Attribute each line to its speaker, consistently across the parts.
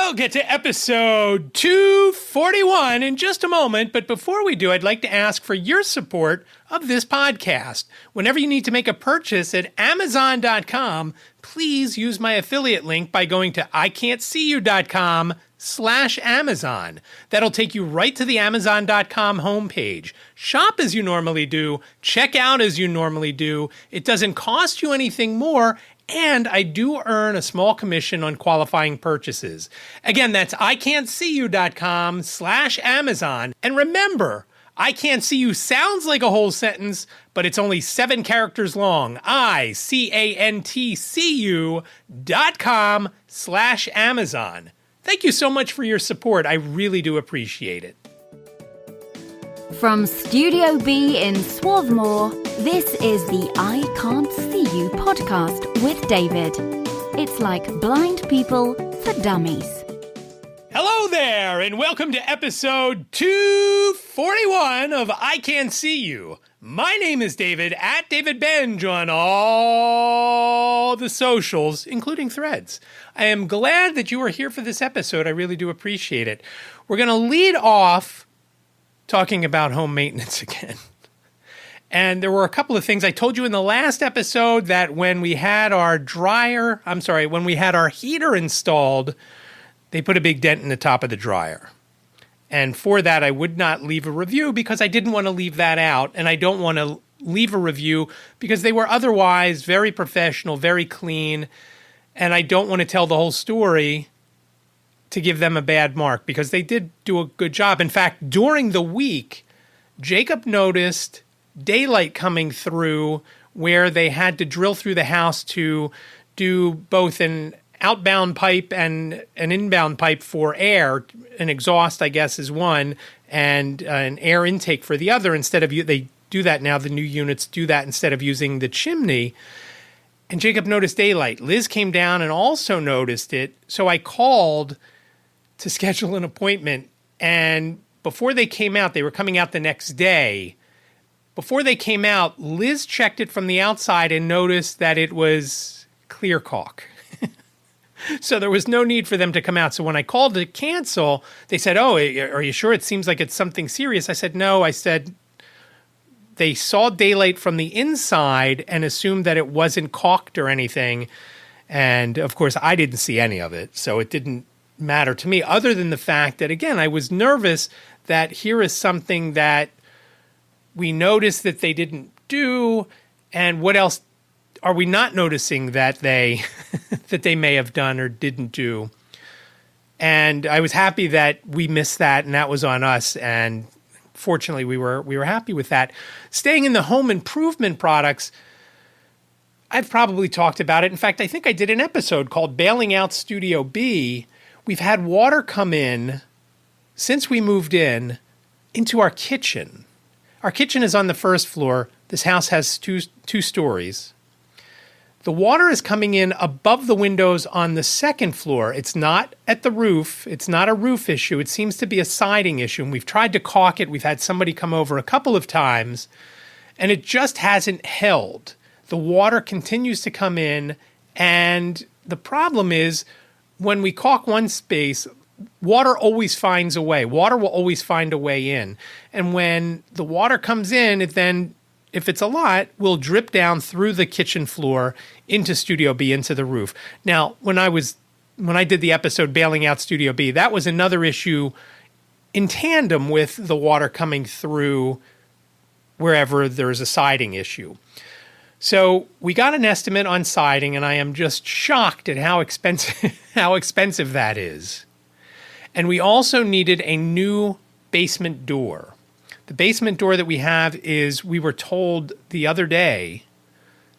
Speaker 1: We'll get to episode 241 in just a moment, but before we do, I'd like to ask for your support of this podcast. Whenever you need to make a purchase at Amazon.com, please use my affiliate link by going to iCantCU.com/Amazon. That'll take you right to the Amazon.com homepage. Shop as you normally do, check out as you normally do. It doesn't cost you anything more, and I do earn a small commission on qualifying purchases. Again, that's iCantCU.com/Amazon. And remember, iCantCU sounds like a whole sentence, but it's only 7 characters long. iCantCU.com/Amazon. Thank you so much for your support. I really do appreciate it.
Speaker 2: From Studio B in Swarthmore, this is the I Can't See You podcast with David. It's like blind people for dummies.
Speaker 1: Hello there, and welcome to episode 241 of I Can See You. My name is David, at David Benj on all the socials, including Threads. I am glad that you are here for this episode. I really do appreciate it. We're going to lead off talking about home maintenance again. And there were a couple of things. I told you in the last episode that when we had our heater installed, they put a big dent in the top of the dryer. And for that, I would not leave a review because I didn't want to leave that out. And I don't want to leave a review because they were otherwise very professional, very clean. And I don't want to tell the whole story to give them a bad mark because they did do a good job. In fact, during the week, Jacob noticed daylight coming through where they had to drill through the house to do both an outbound pipe and an inbound pipe for air. An exhaust, I guess, is one, and an air intake for the other. They do that now. The new units do that instead of using the chimney. And Jacob noticed daylight. Liz came down and also noticed it. So I called to schedule an appointment. And before they came out, they were coming out the next day. Before they came out, Liz checked it from the outside and noticed that it was clear caulk. So there was no need for them to come out. So when I called to cancel, they said, "Oh, are you sure? It seems like it's something serious." I said, "No." I said, they saw daylight from the inside and assumed that it wasn't caulked or anything. And of course, I didn't see any of it. So it didn't matter to me, other than the fact that, again, I was nervous that here is something that we noticed that they didn't do. And what else are we not noticing that they that they may have done or didn't do? And I was happy that we missed that, and that was on us. And fortunately, we were happy with that. Staying in the home improvement products, I've probably talked about it. In fact, I think I did an episode called Bailing Out Studio B. We've had water come in since we moved in into our kitchen. Our kitchen is on the first floor. This house has two stories. The water is coming in above the windows on the second floor. It's not at the roof. It's not a roof issue. It seems to be a siding issue. And we've tried to caulk it. We've had somebody come over a couple of times, and it just hasn't held. The water continues to come in, and the problem is when we caulk one space, water always finds a way. Water will always find a way in. And when the water comes in, it then, if it's a lot, will drip down through the kitchen floor into Studio B, into the roof. Now, when I did the episode Bailing Out Studio B, that was another issue in tandem with the water coming through wherever there's a siding issue. So we got an estimate on siding, and I am just shocked at how expensive that is. And we also needed a new basement door. The basement door that we have is, we were told the other day,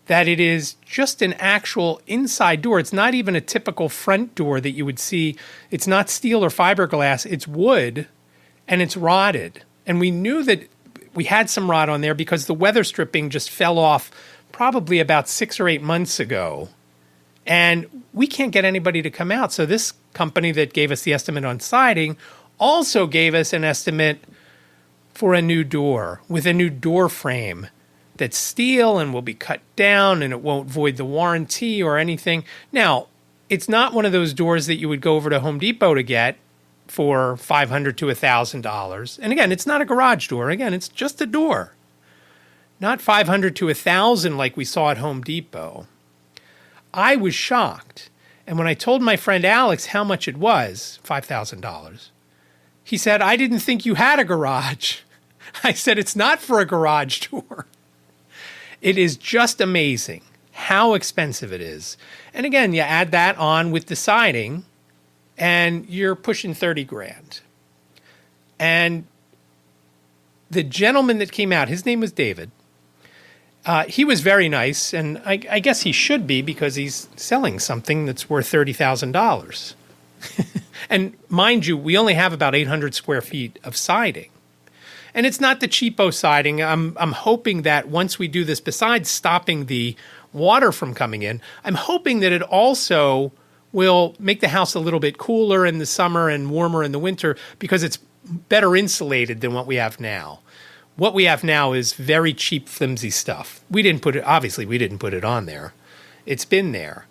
Speaker 1: that it is just an actual inside door. It's not even a typical front door that you would see. It's not steel or fiberglass. It's wood, and it's rotted. And we knew that we had some rot on there because the weather stripping just fell off probably about 6 or 8 months ago. And we can't get anybody to come out. So this company that gave us the estimate on siding also gave us an estimate for a new door with a new door frame that's steel and will be cut down, and it won't void the warranty or anything. Now, it's not one of those doors that you would go over to Home Depot to get for $500 to $1,000. And again, it's not a garage door. Again, it's just a door. Not $500 to $1,000 like we saw at Home Depot. I was shocked. And when I told my friend Alex how much it was, $5,000, he said, I didn't think you had a garage. I said, it's not for a garage door. It is just amazing how expensive it is. And again, you add that on with the siding, and you're pushing 30 grand. And the gentleman that came out, his name was David. He was very nice, and I guess he should be because he's selling something that's worth $30,000. And mind you, we only have about 800 square feet of siding. And it's not the cheapo siding. I'm hoping that once we do this, besides stopping the water from coming in, I'm hoping that it also will make the house a little bit cooler in the summer and warmer in the winter because it's better insulated than what we have now. What we have now is very cheap, flimsy stuff. We didn't put it on there. It's been there.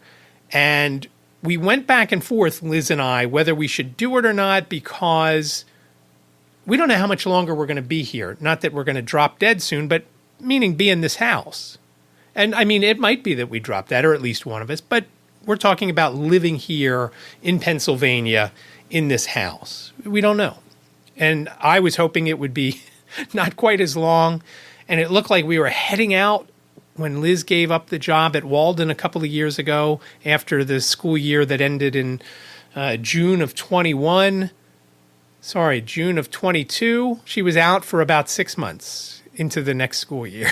Speaker 1: And we went back and forth, Liz and I, whether we should do it or not because we don't know how much longer we're going to be here. Not that we're going to drop dead soon, but meaning be in this house. And I mean, it might be that we drop dead, or at least one of us, but we're talking about living here in Pennsylvania in this house. We don't know. And I was hoping it would be not quite as long. And it looked like we were heading out when Liz gave up the job at Walden a couple of years ago after the school year that ended in June of 22. She was out for about 6 months into the next school year.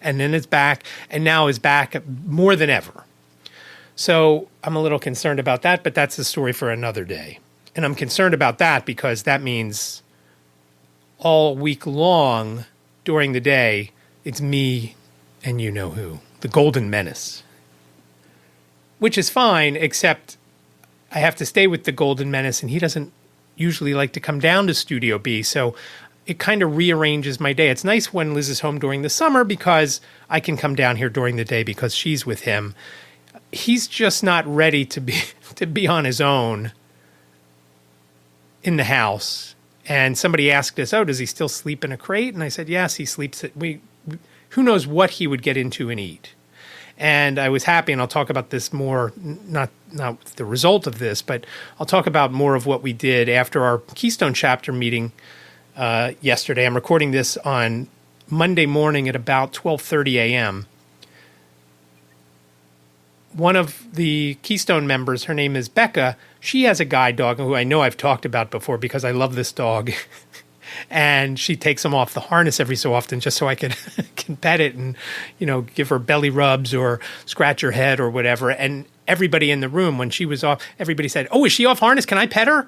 Speaker 1: And then it's back, and now is back more than ever. So I'm a little concerned about that, but that's a story for another day. And I'm concerned about that because that means all week long during the day, it's me and you know who, the Golden Menace. Which is fine, except I have to stay with the Golden Menace, and he doesn't usually like to come down to Studio B, so it kind of rearranges my day. It's nice when Liz is home during the summer because I can come down here during the day because she's with him. He's just not ready to be on his own in the house. And somebody asked us, does he still sleep in a crate? And I said, yes, he sleeps. Who knows what he would get into and eat. And I was happy, and I'll talk about this more, not the result of this, but I'll talk about more of what we did after our Keystone Chapter meeting yesterday. I'm recording this on Monday morning at about 12:30 a.m. One of the Keystone members, her name is Becca, she has a guide dog who I know I've talked about before because I love this dog. And she takes him off the harness every so often just so I can pet it and, give her belly rubs or scratch her head or whatever. And everybody in the room, when she was off, everybody said, is she off harness? Can I pet her?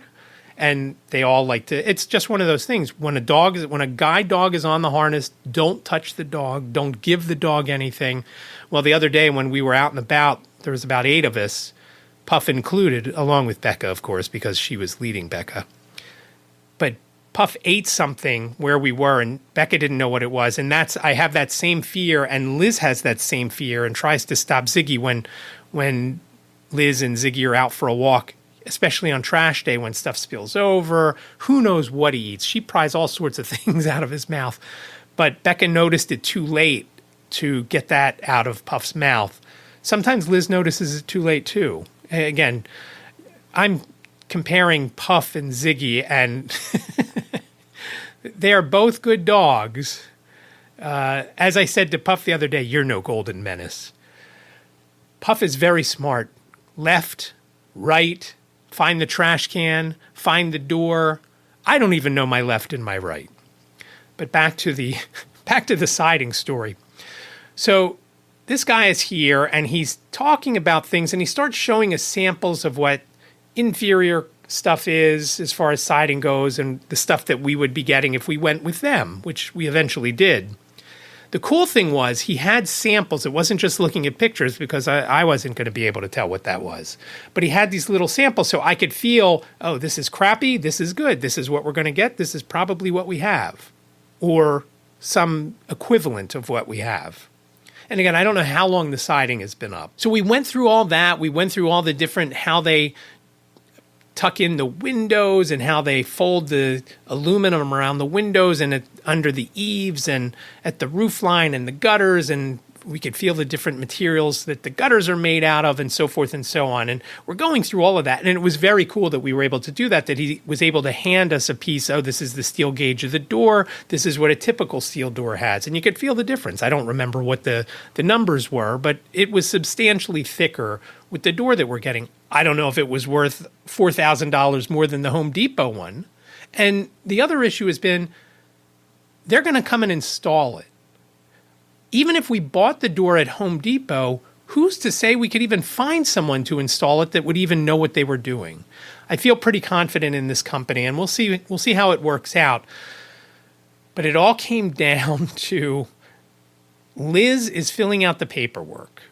Speaker 1: And they all like to, it's just one of those things. When a guide dog is on the harness, don't touch the dog. Don't give the dog anything. Well, the other day when we were out and about, there was about 8 of us, Puff included, along with Becca, of course, because she was leading Becca. But Puff ate something where we were, and Becca didn't know what it was. And I have that same fear, and Liz has that same fear and tries to stop Ziggy when Liz and Ziggy are out for a walk, especially on trash day when stuff spills over. Who knows what he eats? She pries all sorts of things out of his mouth. But Becca noticed it too late to get that out of Puff's mouth. Sometimes Liz notices it too late, too. Again, I'm comparing Puff and Ziggy, and they are both good dogs. As I said to Puff the other day, you're no Golden Menace. Puff is very smart. Left, right, find the trash can, find the door. I don't even know my left and my right. But back to the siding story. So this guy is here, and he's talking about things, and he starts showing us samples of what inferior stuff is as far as siding goes and the stuff that we would be getting if we went with them, which we eventually did. The cool thing was he had samples. It wasn't just looking at pictures because I wasn't going to be able to tell what that was. But he had these little samples so I could feel, this is crappy, this is good, this is what we're going to get, this is probably what we have, or some equivalent of what we have. And again, I don't know how long the siding has been up. So we went through all that. We went through all the different, how they tuck in the windows and how they fold the aluminum around the windows and under the eaves and at the roof line and the gutters, and we could feel the different materials that the gutters are made out of and so forth and so on. And we're going through all of that. And it was very cool that we were able to do that he was able to hand us a piece. Oh, this is the steel gauge of the door. This is what a typical steel door has. And you could feel the difference. I don't remember what the numbers were, but it was substantially thicker with the door that we're getting. I don't know if it was worth $4,000 more than the Home Depot one. And the other issue has been they're going to come and install it. Even if we bought the door at Home Depot, who's to say we could even find someone to install it that would even know what they were doing? I feel pretty confident in this company, and we'll see how it works out. But it all came down to Liz is filling out the paperwork,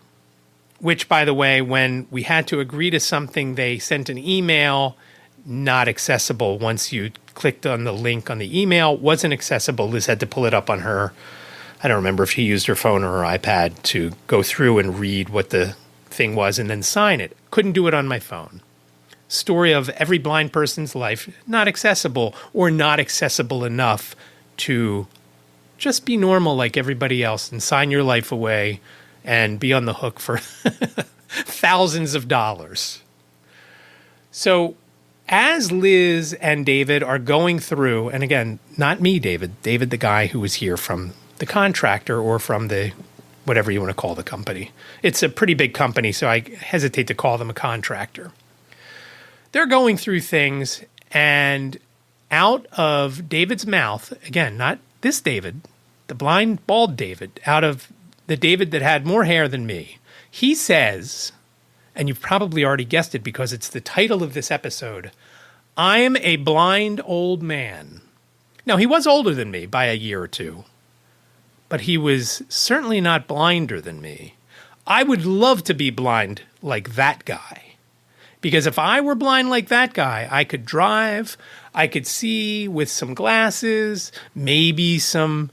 Speaker 1: which, by the way, when we had to agree to something, they sent an email, not accessible. Once you clicked on the link on the email, wasn't accessible. Liz had to pull it up on her, I don't remember if she used her phone or her iPad to go through and read what the thing was and then sign it. Couldn't do it on my phone. Story of every blind person's life, not accessible or not accessible enough to just be normal like everybody else and sign your life away and be on the hook for thousands of dollars. So as Liz and David are going through, and again, not me, David, the guy who was here from the contractor or from the whatever you want to call the company. It's a pretty big company, so I hesitate to call them a contractor. They're going through things, and out of David's mouth, again, not this David, the blind, bald David, out of the David that had more hair than me, he says, and you've probably already guessed it because it's the title of this episode, I'm a blind old man. Now, he was older than me by a year or two, but he was certainly not blinder than me. I would love to be blind like that guy. Because if I were blind like that guy, I could drive, I could see with some glasses, maybe some,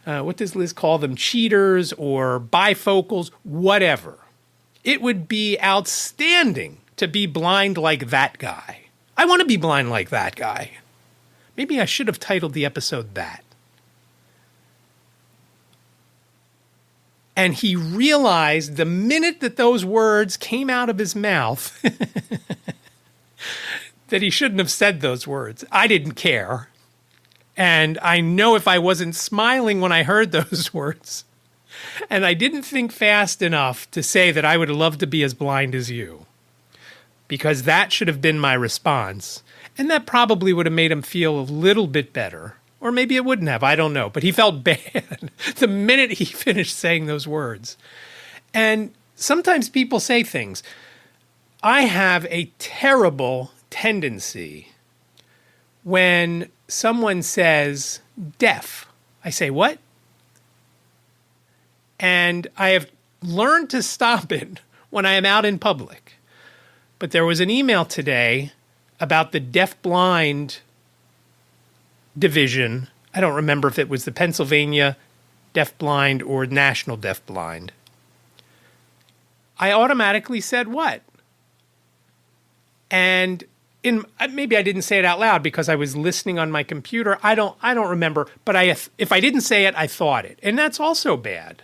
Speaker 1: what does Liz call them, cheaters or bifocals, whatever. It would be outstanding to be blind like that guy. I want to be blind like that guy. Maybe I should have titled the episode that. And he realized the minute that those words came out of his mouth that he shouldn't have said those words. I didn't care. And I know if I wasn't smiling when I heard those words, and I didn't think fast enough to say that I would love to be as blind as you, because that should have been my response. And that probably would have made him feel a little bit better. Or maybe it wouldn't have. I don't know. But he felt bad the minute he finished saying those words. And sometimes people say things. I have a terrible tendency when someone says deaf. I say, what? And I have learned to stop it when I am out in public. But there was an email today about the deaf-blind division. I don't remember if it was the Pennsylvania deaf-blind or National deaf-blind. I automatically said what? And maybe I didn't say it out loud because I was listening on my computer. I don't remember. But if I didn't say it, I thought it. And that's also bad.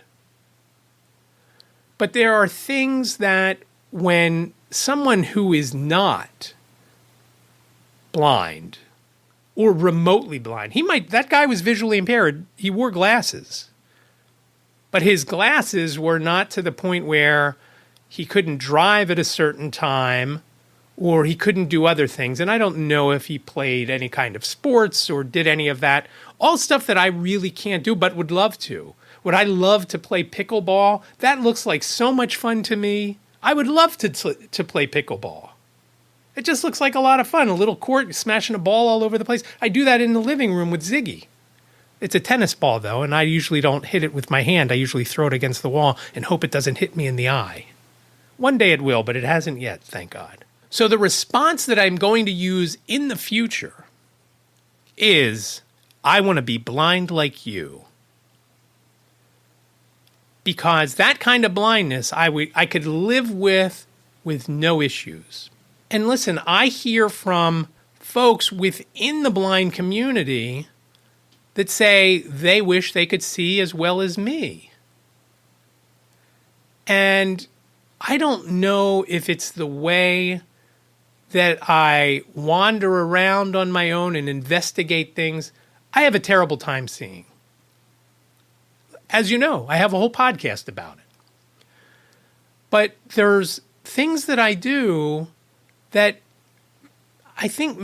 Speaker 1: But there are things that when someone who is not blind or remotely blind, that guy was visually impaired. He wore glasses. But his glasses were not to the point where he couldn't drive at a certain time or he couldn't do other things. And I don't know if he played any kind of sports or did any of that. All stuff that I really can't do but would love to. Would I love to play pickleball? That looks like so much fun to me. I would love to play pickleball. It just looks like a lot of fun. A little court, smashing a ball all over the place. I do that in the living room with Ziggy. It's a tennis ball, though, and I usually don't hit it with my hand. I usually throw it against the wall and hope it doesn't hit me in the eye. One day it will, but it hasn't yet, thank God. So the response that I'm going to use in the future is, I want to be blind like you. because that kind of blindness I could live with no issues. And listen, I hear from folks within the blind community that say they wish they could see as well as me. And I don't know if it's the way that I wander around on my own and investigate things. I have a terrible time seeing. As you know, I have a whole podcast about it. But there's things that I do that I think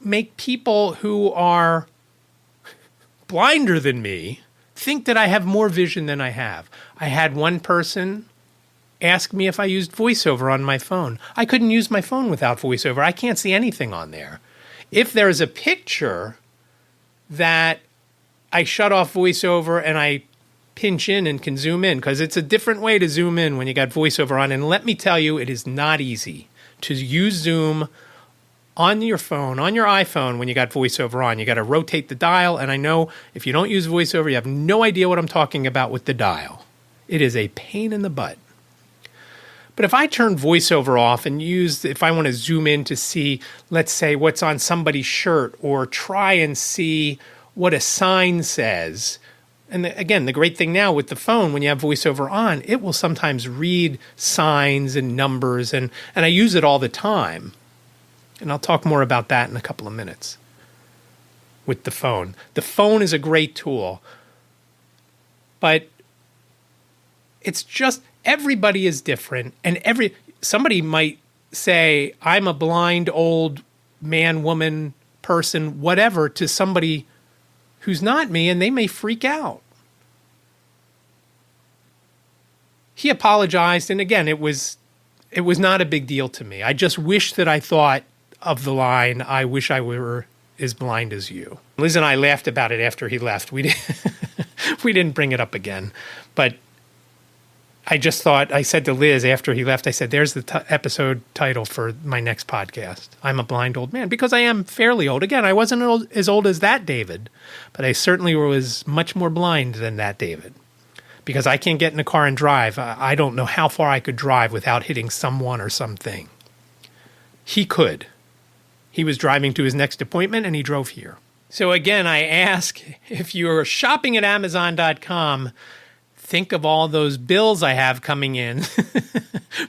Speaker 1: make people who are blinder than me think that I have more vision than I have. I had one person ask me if I used VoiceOver on my phone. I couldn't use my phone without VoiceOver. I can't see anything on there. If there's a picture that I shut off VoiceOver and I pinch in and can zoom in, because it's a different way to zoom in when you got VoiceOver on. And let me tell you, it is not easy to use Zoom on your phone, on your iPhone, when you got VoiceOver on. You got to rotate the dial. And I know if you don't use VoiceOver, you have no idea what I'm talking about with the dial. It is a pain in the butt. But if I turn VoiceOver off and if I want to zoom in to see, let's say, what's on somebody's shirt, or try and see what a sign says. And again, the great thing now with the phone, when you have VoiceOver on, it will sometimes read signs and numbers, and I use it all the time. And I'll talk more about that in a couple of minutes with the phone. The phone is a great tool, but it's just everybody is different, and somebody might say, I'm a blind old man, woman, person, whatever, to somebody who's not me, and they may freak out. He apologized, and again, it was not a big deal to me. I just wish that I thought of the line, I wish I were as blind as you. Liz and I laughed about it after he left. We didn't bring it up again, but I just thought, I said to Liz after he left, I said, there's the episode title for my next podcast. I'm a blind old man, because I am fairly old. Again, I wasn't as old as that David, but I certainly was much more blind than that David, because I can't get in a car and drive. I don't know how far I could drive without hitting someone or something. He could. He was driving to his next appointment, and he drove here. So again, I ask, if you're shopping at Amazon.com, think of all those bills I have coming in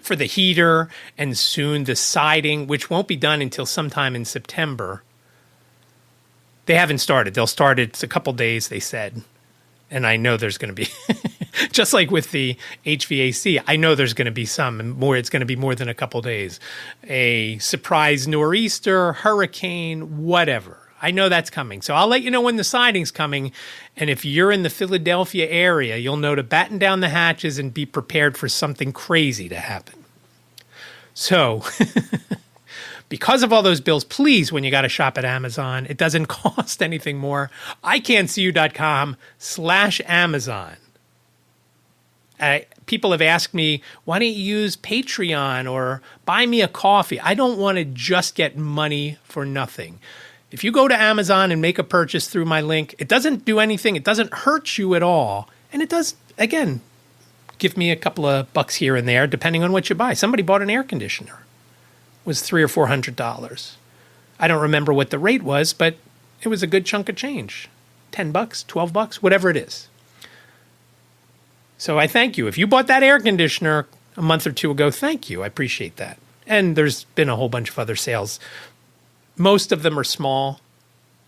Speaker 1: for the heater and soon the siding, which won't be done until sometime in September. They haven't started. They'll start it a couple days, they said. And I know there's going to be, just like with the HVAC, I know there's going to be some more. It's going to be more than a couple days. A surprise nor'easter, hurricane, whatever. I know that's coming. So I'll let you know when the siding's coming. And if you're in the Philadelphia area, you'll know to batten down the hatches and be prepared for something crazy to happen. So because of all those bills, please, when you got to shop at Amazon, it doesn't cost anything more. iCantCU.com/Amazon. People have asked me, why don't you use Patreon or buy me a coffee? I don't want to just get money for nothing. If you go to Amazon and make a purchase through my link, it doesn't do anything. It doesn't hurt you at all. And it does, again, give me a couple of bucks here and there, depending on what you buy. Somebody bought an air conditioner. It was $300 or $400. I don't remember what the rate was, but it was a good chunk of change. $10, $12, whatever it is. So I thank you. If you bought that air conditioner a month or two ago, thank you. I appreciate that. And there's been a whole bunch of other sales. Most of them are small,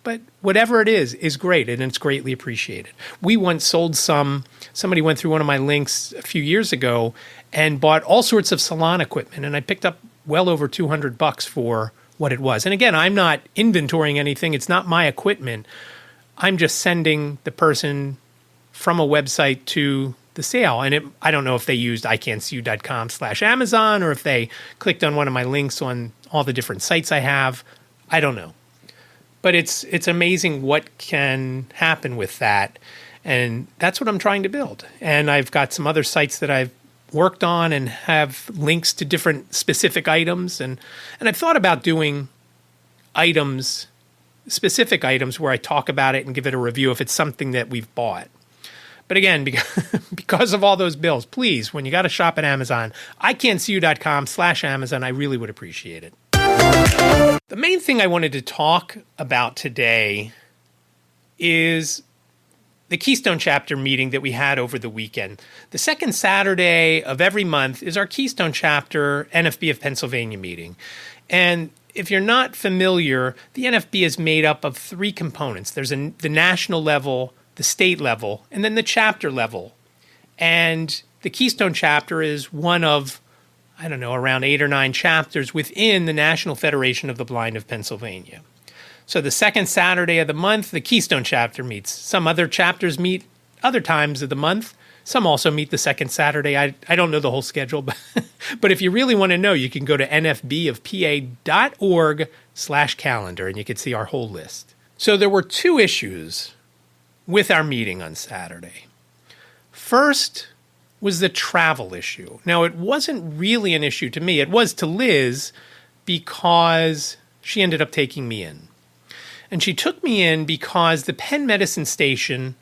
Speaker 1: but whatever it is great, and it's greatly appreciated. We once sold somebody went through one of my links a few years ago and bought all sorts of salon equipment, and I picked up well over $200 for what it was. And again, I'm not inventorying anything. It's not my equipment. I'm just sending the person from a website to the sale. And I don't know if they used iCantCU.com/Amazon or if they clicked on one of my links on all the different sites I have. I don't know. But it's amazing what can happen with that. And that's what I'm trying to build. And I've got some other sites that I've worked on and have links to different specific items. And I've thought about doing specific items where I talk about it and give it a review if it's something that we've bought. But again, because of all those bills, please, when you got to shop at Amazon, iCantCU.com/Amazon, I really would appreciate it. The main thing I wanted to talk about today is the Keystone Chapter meeting that we had over the weekend. The second Saturday of every month is our Keystone Chapter NFB of Pennsylvania meeting. And if you're not familiar, the NFB is made up of three components. There's the national level, the state level, and then the chapter level. And the Keystone Chapter is one of, around 8 or 9 chapters within the National Federation of the Blind of Pennsylvania. So the second Saturday of the month, the Keystone Chapter meets. Some other chapters meet other times of the month. Some also meet the second Saturday. I don't know the whole schedule, but if you really want to know, you can go to nfbofpa.org/calendar, and you can see our whole list. So there were 2 issues with our meeting on Saturday. First was the travel issue. Now, it wasn't really an issue to me. It was to Liz because she ended up taking me in. And she took me in because the Penn Medicine Station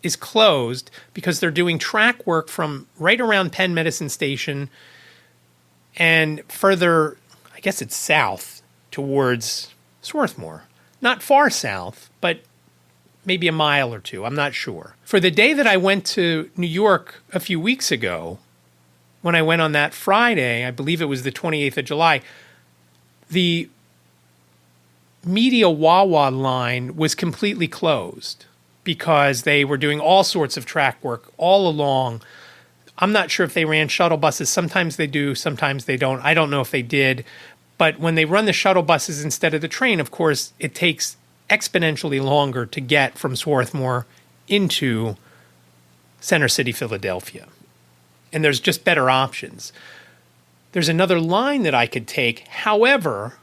Speaker 1: is closed because they're doing track work from right around Penn Medicine Station and further, I guess it's south towards Swarthmore. Not far south, but maybe a mile or 2. I'm not sure. For the day that I went to New York a few weeks ago, when I went on that Friday, I believe it was the 28th of July, the Media Wawa line was completely closed because they were doing all sorts of track work all along. I'm not sure if they ran shuttle buses. Sometimes they do, sometimes they don't. I don't know if they did. But when they run the shuttle buses instead of the train, of course, it takes exponentially longer to get from Swarthmore into Center City, Philadelphia. And there's just better options. There's another line that I could take. However,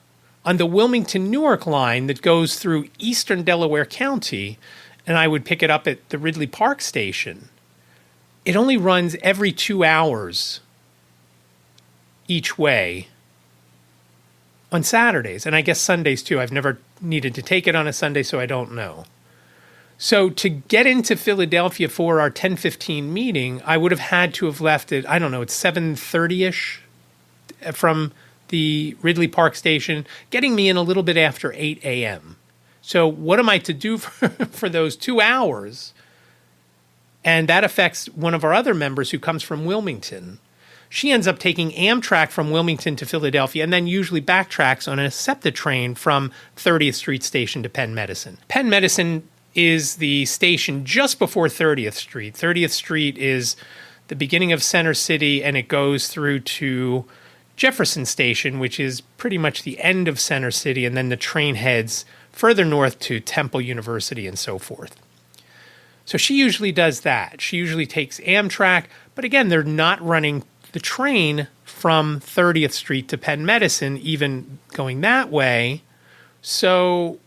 Speaker 1: on the Wilmington Newark line that goes through eastern Delaware County, and I would pick it up at the Ridley Park station, it only runs every 2 hours each way on Saturdays, and I guess Sundays too. I've never needed to take it on a Sunday, so I don't know. So to get into Philadelphia for our 10:15 meeting, I would have had to have left at, it's 7:30-ish from the Ridley Park station, getting me in a little bit after 8 a.m. So what am I to do for those 2 hours? And that affects one of our other members who comes from Wilmington. She ends up taking Amtrak from Wilmington to Philadelphia and then usually backtracks on a SEPTA train from 30th Street Station to Penn Medicine. Penn Medicine is the station just before 30th Street. 30th Street is the beginning of Center City, and it goes through to Jefferson Station, which is pretty much the end of Center City, and then the train heads further north to Temple University and so forth. So she usually does that. She usually takes Amtrak, but again, they're not running the train from 30th Street to Penn Medicine, even going that way. So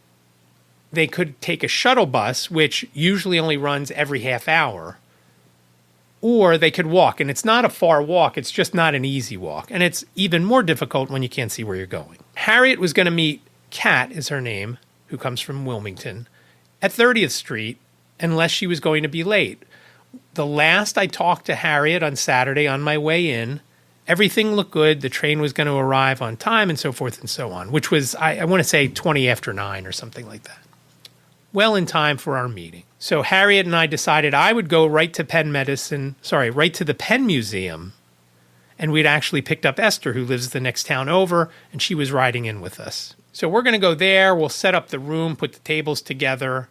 Speaker 1: they could take a shuttle bus, which usually only runs every half hour, or they could walk. And it's not a far walk. It's just not an easy walk. And it's even more difficult when you can't see where you're going. Harriet was going to meet, Kat is her name, who comes from Wilmington, at 30th Street, unless she was going to be late. The last I talked to Harriet on Saturday on my way in, everything looked good. The train was going to arrive on time and so forth and so on, which was, I want to say 20 after 9 or something like that. Well in time for our meeting. So Harriet and I decided I would go right to the Penn Museum, and we'd actually picked up Esther, who lives the next town over, and she was riding in with us. So we're going to go there. We'll set up the room, put the tables together,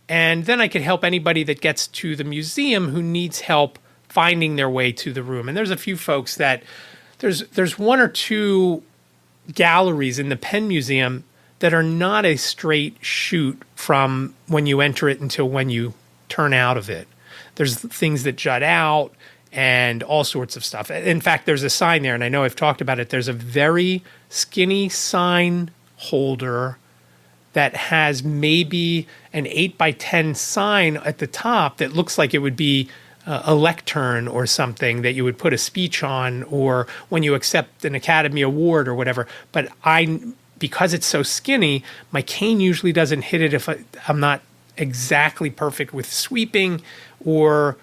Speaker 1: and then I could help anybody that gets to the museum who needs help finding their way to the room. And there's a few folks that there's 1 or 2 galleries in the Penn Museum that are not a straight shoot from when you enter it until when you turn out of it. There's things that jut out and all sorts of stuff. In fact, there's a sign there, and I know I've talked about it. There's a very skinny sign holder that has maybe an 8x10 sign at the top that looks like it would be a lectern or something that you would put a speech on, or when you accept an Academy Award or whatever. But because it's so skinny, my cane usually doesn't hit it if I'm not exactly perfect with sweeping or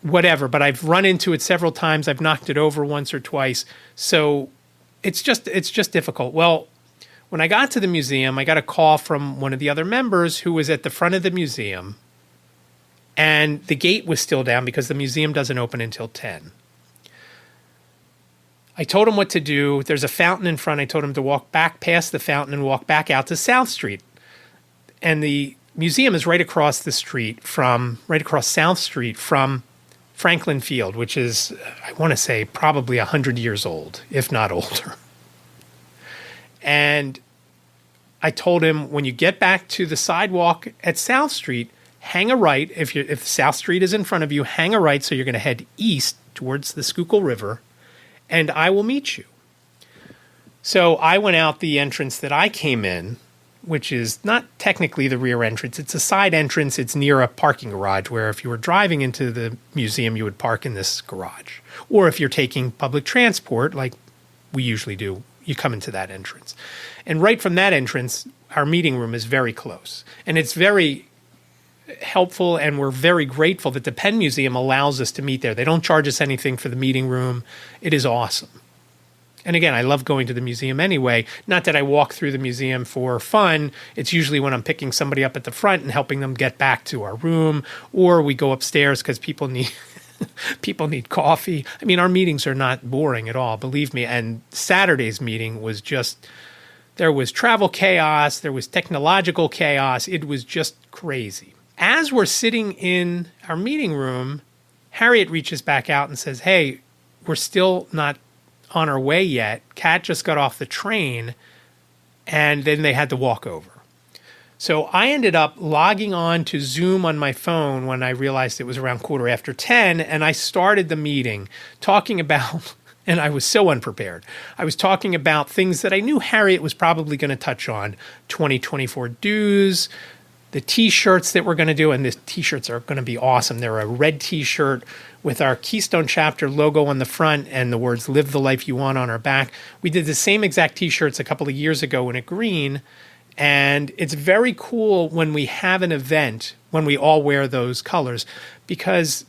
Speaker 1: whatever, but I've run into it several times. I've knocked it over once or twice. So it's just difficult. Well, when I got to the museum, I got a call from one of the other members who was at the front of the museum, and the gate was still down because the museum doesn't open until 10. I told him what to do. There's a fountain in front. I told him to walk back past the fountain and walk back out to South Street. And the museum is right across South Street from Franklin Field, which is, I want to say, probably 100 years old, if not older. And I told him, when you get back to the sidewalk at South Street, hang a right. If South Street is in front of you, hang a right, so you're going to head east towards the Schuylkill River, and I will meet you. So I went out the entrance that I came in, which is not technically the rear entrance. It's a side entrance. It's near a parking garage where if you were driving into the museum, you would park in this garage. Or if you're taking public transport, like we usually do, you come into that entrance. And right from that entrance, our meeting room is very close. And it's very helpful, and we're very grateful that the Penn Museum allows us to meet there. They don't charge us anything for the meeting room. It is awesome. And again, I love going to the museum anyway. Not that I walk through the museum for fun. It's usually when I'm picking somebody up at the front and helping them get back to our room, or we go upstairs because people need coffee. I mean, our meetings are not boring at all, believe me. And Saturday's meeting was just, there was travel chaos, there was technological chaos. It was just crazy. As we're sitting in our meeting room, Harriet reaches back out and says, "Hey, we're still not on our way yet. Kat just got off the train," and then they had to walk over. So I ended up logging on to Zoom on my phone when I realized it was around 10:15, and I started the meeting talking about, and I was so unprepared. I was talking about things that I knew Harriet was probably going to touch on: 2024 dues, the T-shirts that we're going to do, and the T-shirts are going to be awesome. They're a red T-shirt with our Keystone Chapter logo on the front and the words "Live the Life You Want" on our back. We did the same exact T-shirts a couple of years ago in a green, and it's very cool when we have an event when we all wear those colors, because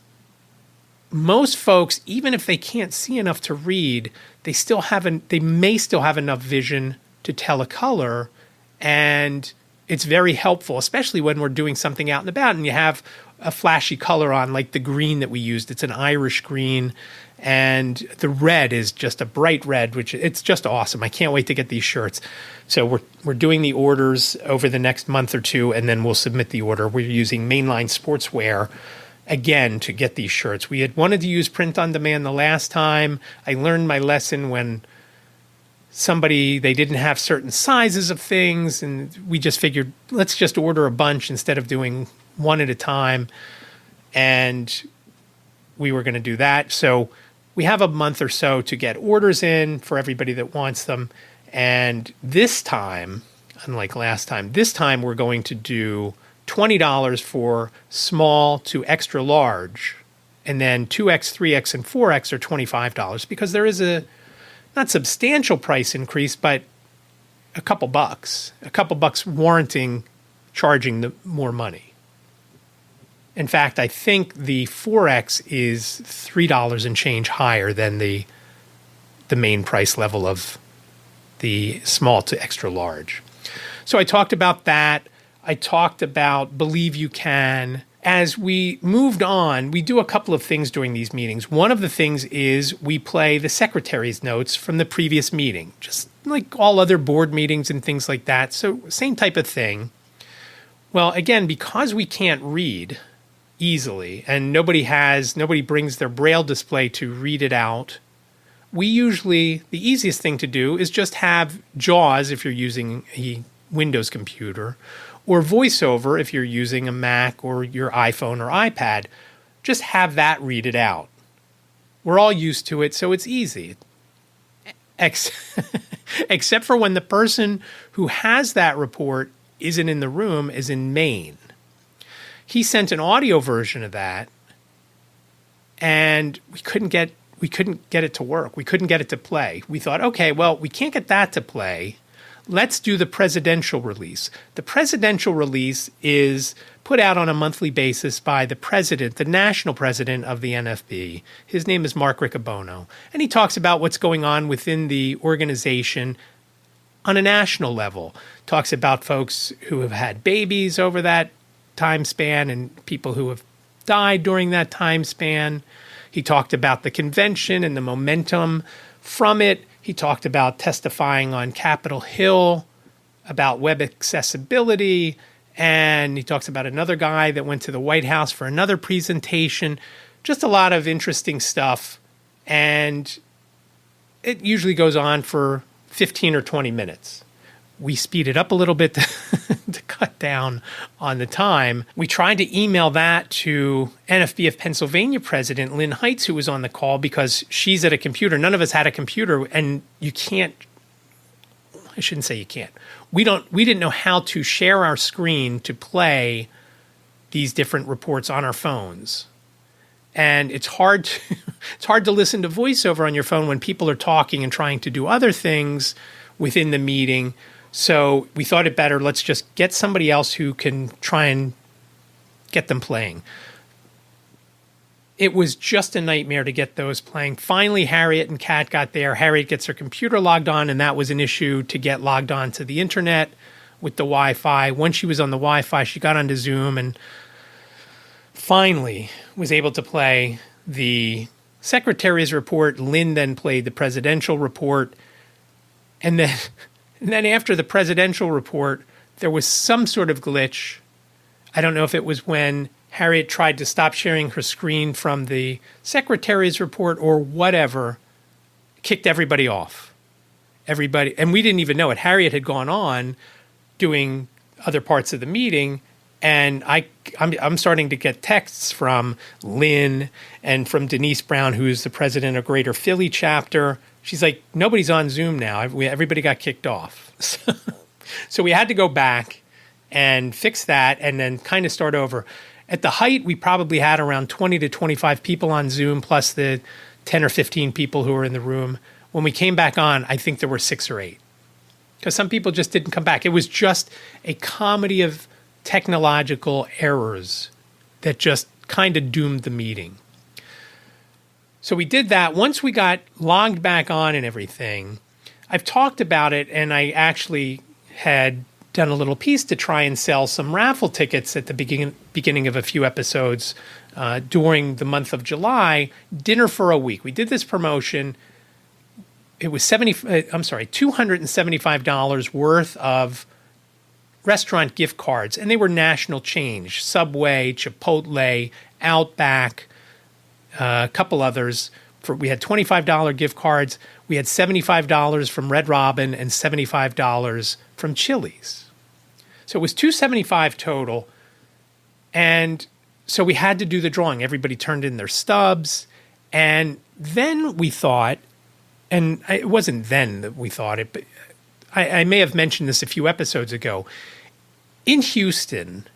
Speaker 1: most folks, even if they can't see enough to read, they may still have enough vision to tell a color, and it's very helpful, especially when we're doing something out and about and you have a flashy color on, like the green that we used. It's an Irish green, and the red is just a bright red, which it's just awesome. I can't wait to get these shirts. So we're doing the orders over the next month or two, and then we'll submit the order. We're using Mainline Sportswear again to get these shirts. We had wanted to use print on demand the last time. I learned my lesson when they didn't have certain sizes of things, and we just figured, let's just order a bunch instead of doing one at a time. And we were going to do that. So we have a month or so to get orders in for everybody that wants them. And this time, unlike last time, this time we're going to do $20 for small to extra large. And then 2X, 3X, and 4X are $25, because there is a not substantial price increase, but a couple bucks warranting charging the more money. In fact, I think the 4X is $3 and change higher than the main price level of the small to extra large. So I talked about that. I talked about Believe You Can. As we moved on, we do a couple of things during these meetings. One of the things is we play the secretary's notes from the previous meeting, just like all other board meetings and things like that. So same type of thing. Well, again, because we can't read easily and nobody brings their Braille display to read it out, the easiest thing to do is just have JAWS if you're using a Windows computer, or VoiceOver if you're using a Mac or your iPhone or iPad. Just have that read it out. We're all used to it, so it's easy. Except for when the person who has that report isn't in the room, is in Maine. He sent an audio version of that, and we couldn't get it to work. We couldn't get it to play. We thought, okay, well, we can't get that to play. let's do the presidential release. The presidential release is put out on a monthly basis by the president, the national president of the NFB. His name is Mark Riccobono. And he talks about what's going on within the organization on a national level. Talks about folks who have had babies over that time span and people who have died during that time span. He talked about the convention and the momentum from it. He talked about testifying on Capitol Hill, about web accessibility, and he talks about another guy that went to the White House for another presentation. Just a lot of interesting stuff, and it usually goes on for 15 or 20 minutes. We speed it up a little bit to cut down on the time. We tried to email that to NFB of Pennsylvania President Lynn Heitz, who was on the call, because she's at a computer. None of us had a computer, and you can't, I shouldn't say you can't. We didn't know how to share our screen to play these different reports on our phones. And it's hard to listen to voiceover on your phone when people are talking and trying to do other things within the meeting. So we thought it better, let's just get somebody else who can try and get them playing. It was just a nightmare to get those playing. Finally, Harriet and Kat got there. Harriet gets her computer logged on, and that was an issue to get logged on to the internet with the Wi-Fi. Once she was on the Wi-Fi, she got onto Zoom and finally was able to play the secretary's report. Lynn then played the presidential report. And then after the presidential report, there was some sort of glitch. I don't know if it was when Harriet tried to stop sharing her screen from the secretary's report or whatever, kicked everybody off. Everybody, and we didn't even know it. Harriet had gone on doing other parts of the meeting, and I'm starting to get texts from Lynn and from Denise Brown, who's the president of Greater Philly chapter. She's like, nobody's on Zoom now. Everybody got kicked off. So we had to go back and fix that and then kind of start over. At the height, we probably had around 20 to 25 people on Zoom, plus the 10 or 15 people who were in the room. When we came back on, I think there were 6 or 8. Because some people just didn't come back. It was just a comedy of technological errors that just kind of doomed the meeting. So we did that. Once we got logged back on and everything, I've talked about it, and I actually had done a little piece to try and sell some raffle tickets at the beginning of a few episodes during the month of July. Dinner for a week. We did this promotion. It was $275 worth of restaurant gift cards, and they were national change: Subway, Chipotle, Outback, a couple others. We had $25 gift cards. We had $75 from Red Robin and $75 from Chili's. So it was $275 total. And so we had to do the drawing. Everybody turned in their stubs. And then we thought, and it wasn't then that we thought it, but I may have mentioned this a few episodes ago. In Houston,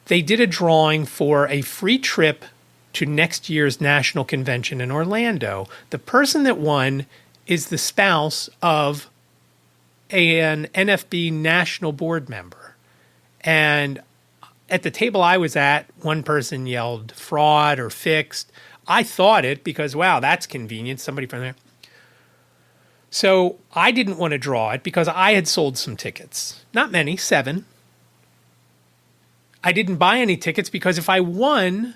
Speaker 1: they did a drawing for a free trip to next year's national convention in Orlando. The person that won is the spouse of an NFB national board member. And at the table I was at, one person yelled fraud or fixed. I thought it because, wow, that's convenient. Somebody from there. So I didn't want to draw it because I had sold some tickets. Not many, 7. I didn't buy any tickets because if I won,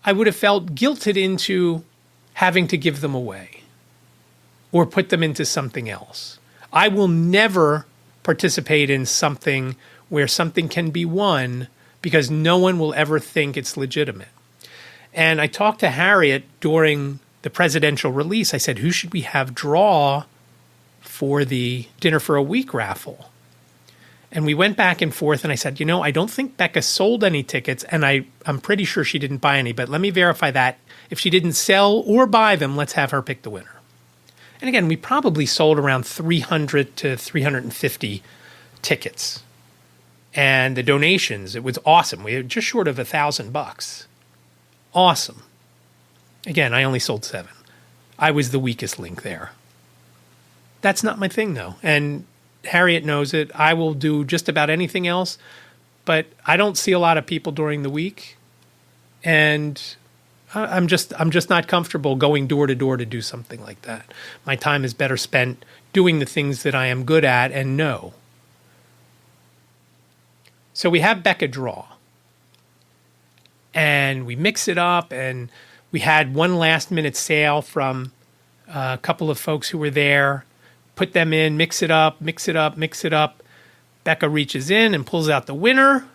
Speaker 1: I would have felt guilted into having to give them away or put them into something else. I will never participate in something where something can be won because no one will ever think it's legitimate. And I talked to Harriet during the presidential release. I said, who should we have draw for the Dinner for a Week raffle? And we went back and forth, and I said, I don't think Becca sold any tickets, and I'm pretty sure she didn't buy any, but let me verify that. If she didn't sell or buy them, let's have her pick the winner. And again, we probably sold around 300 to 350 tickets. And the donations, it was awesome. We were just short of $1,000. Awesome. Again, I only sold 7. I was the weakest link there. That's not my thing, though. And Harriet knows it. I will do just about anything else, but I don't see a lot of people during the week, and I'm just not comfortable going door to door to do something like that. My time is better spent doing the things that I am good at and know. So we have Becca draw, and we mix it up, and we had one last minute sale from a couple of folks who were there. Put them in, mix it up, mix it up, mix it up. Becca reaches in and pulls out the winner,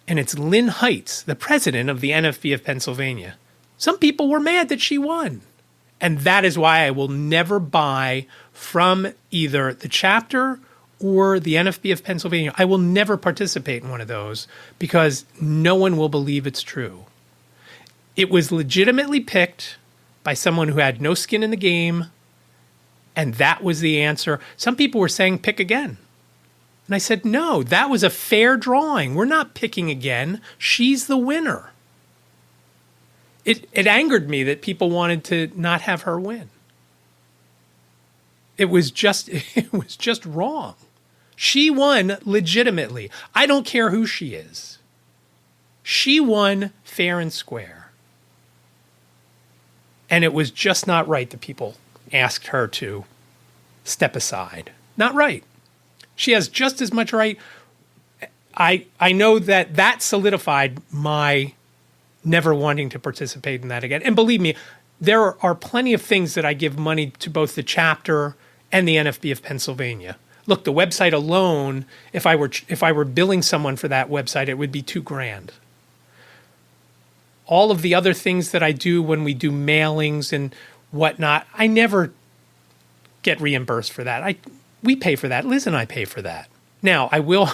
Speaker 1: and it's Lynn Heights, the president of the NFB of Pennsylvania. Some people were mad that she won. And that is why I will never buy from either the chapter or the NFB of Pennsylvania. I will never participate in one of those because no one will believe it's true. It was legitimately picked by someone who had no skin in the game, and that was the answer. Some people were saying pick again. And I said, no, that was a fair drawing. We're not picking again. She's the winner. It angered me that people wanted to not have her win. It was just wrong. She won legitimately. I don't care who she is. She won fair and square. And it was just not right that people asked her to step aside. Not right. She has just as much right. I know that solidified my never wanting to participate in that again. And believe me, there are plenty of things that I give money to both the chapter and the NFB of Pennsylvania. Look, the website alone, if I were billing someone for that website, it would be $2,000. All of the other things that I do when we do mailings and whatnot, I never get reimbursed for that. We pay for that. Liz and I pay for that. Now, I will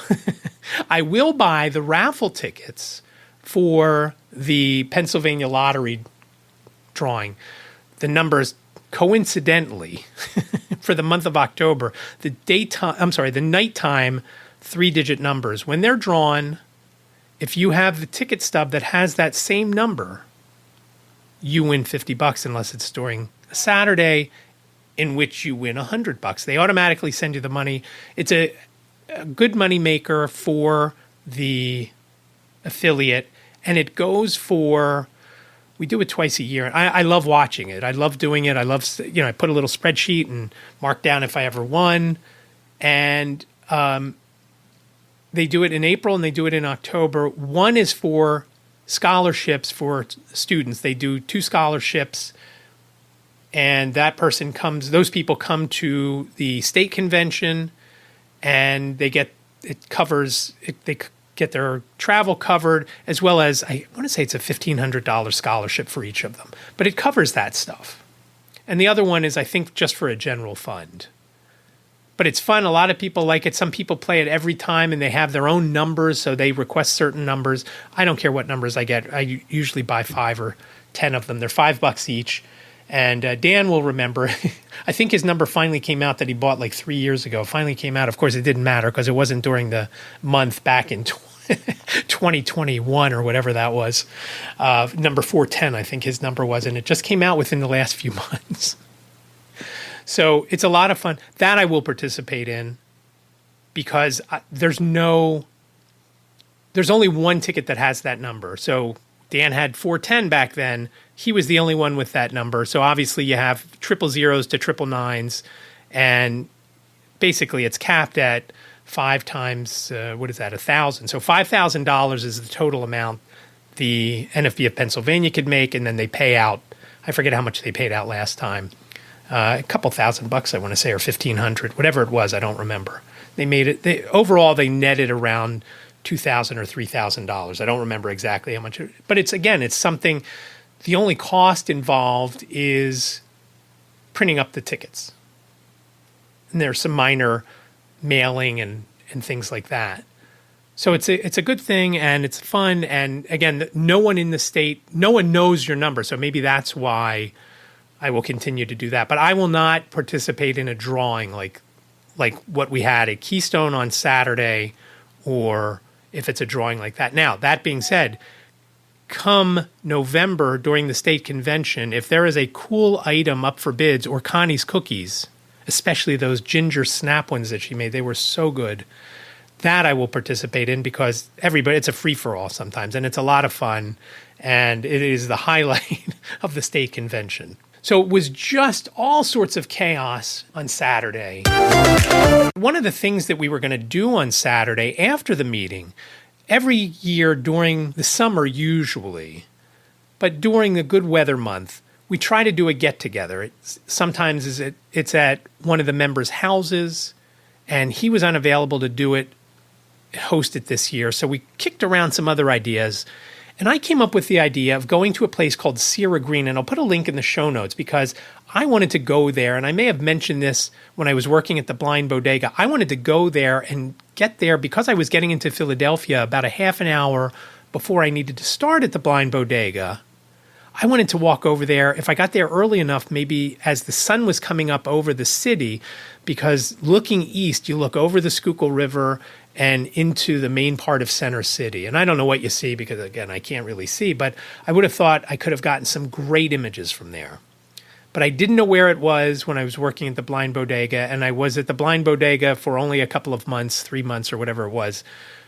Speaker 1: I will buy the raffle tickets for the Pennsylvania lottery drawing. The numbers, coincidentally, for the month of October, the nighttime 3-digit numbers, when they're drawn, if you have the ticket stub that has that same number, you win $50 unless it's during a Saturday, in which you win $100. They automatically send you the money. It's a good money maker for the affiliate, and it goes for, we do it twice a year. I love watching it. I love doing it. I love, I put a little spreadsheet and mark down if I ever won. And they do it in April and they do it in October. One is for scholarships for students. They do 2 scholarships, and those people come to the state convention, and they get their travel covered, as well as, I want to say it's a $1,500 scholarship for each of them. But it covers that stuff. And the other one is, I think, just for a general fund. But it's fun. A lot of people like it. Some people play it every time, and they have their own numbers, so they request certain numbers. I don't care what numbers I get. I usually buy 5 or 10 of them. They're $5 each. And Dan will remember, I think his number finally came out that he bought like 3 years ago. Finally came out. Of course, it didn't matter because it wasn't during the month back in 2021 or whatever that was. Number 410, I think his number was. And it just came out within the last few months. So it's a lot of fun. That I will participate in because there's only one ticket that has that number. So Dan had 410 back then. He was the only one with that number. So obviously you have 000s to 999s, and basically it's capped at 5 times, what is that, 1,000. So $5,000 is the total amount the NFB of Pennsylvania could make, and then they pay out, I forget how much they paid out last time, a couple $1,000 I want to say, or $1,500, whatever it was, I don't remember. They made it, overall they netted around $2,000 or $3,000. I don't remember exactly how much, but it's something. The only cost involved is printing up the tickets, and there's some minor mailing and things like that. So it's a good thing, and it's fun. And again, no one in the state, no one knows your number, so maybe that's why I will continue to do that. But I will not participate in a drawing like what we had at Keystone on Saturday, or if it's a drawing like that. Now, that being said, come November during the state convention, if there is a cool item up for bids, or Connie's Cookies, especially those ginger snap ones that she made. They were so good. That I will participate in because it's a free-for-all sometimes, and it's a lot of fun, and it is the highlight of the state convention. So it was just all sorts of chaos on Saturday. One of the things that we were going to do on Saturday after the meeting, every year during the summer usually, but during the good weather month, we try to do a get-together. Sometimes it's at one of the members' houses, and he was unavailable to host it this year. So we kicked around some other ideas. And I came up with the idea of going to a place called Cira Green, and I'll put a link in the show notes because I wanted to go there, and I may have mentioned this when I was working at the Blind Bodega. I wanted to go there and get there because I was getting into Philadelphia about a half an hour before I needed to start at the Blind Bodega. I wanted to walk over there. If I got there early enough, maybe as the sun was coming up over the city, because looking east, you look over the Schuylkill River and into the main part of Center City. And I don't know what you see because, again, I can't really see, but I would have thought I could have gotten some great images from there. But I didn't know where it was when I was working at the Blind Bodega, and I was at the Blind Bodega for only a couple of months, 3 months or whatever it was.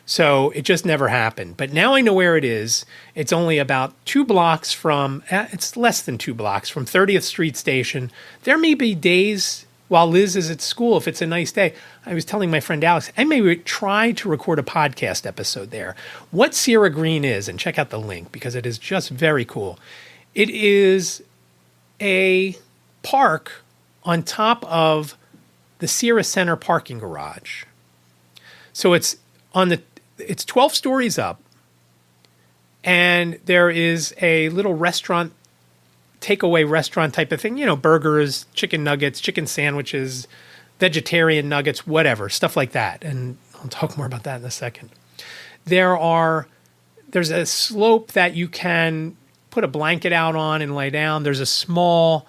Speaker 1: So it just never happened. But now I know where it is. It's only about 2 blocks from, it's less than 2 blocks from 30th Street Station. There may be days while Liz is at school, if it's a nice day. I was telling my friend Alex, I may try to record a podcast episode there. What Cira Green is, and check out the link because it is just very cool. It is a park on top of the Cira Center parking garage. So it's 12 stories up, and there is a little restaurant, takeaway restaurant type of thing, burgers, chicken nuggets, chicken sandwiches, vegetarian nuggets, whatever, stuff like that. And I'll talk more about that in a second. There's a slope that you can put a blanket out on and lay down. There's a small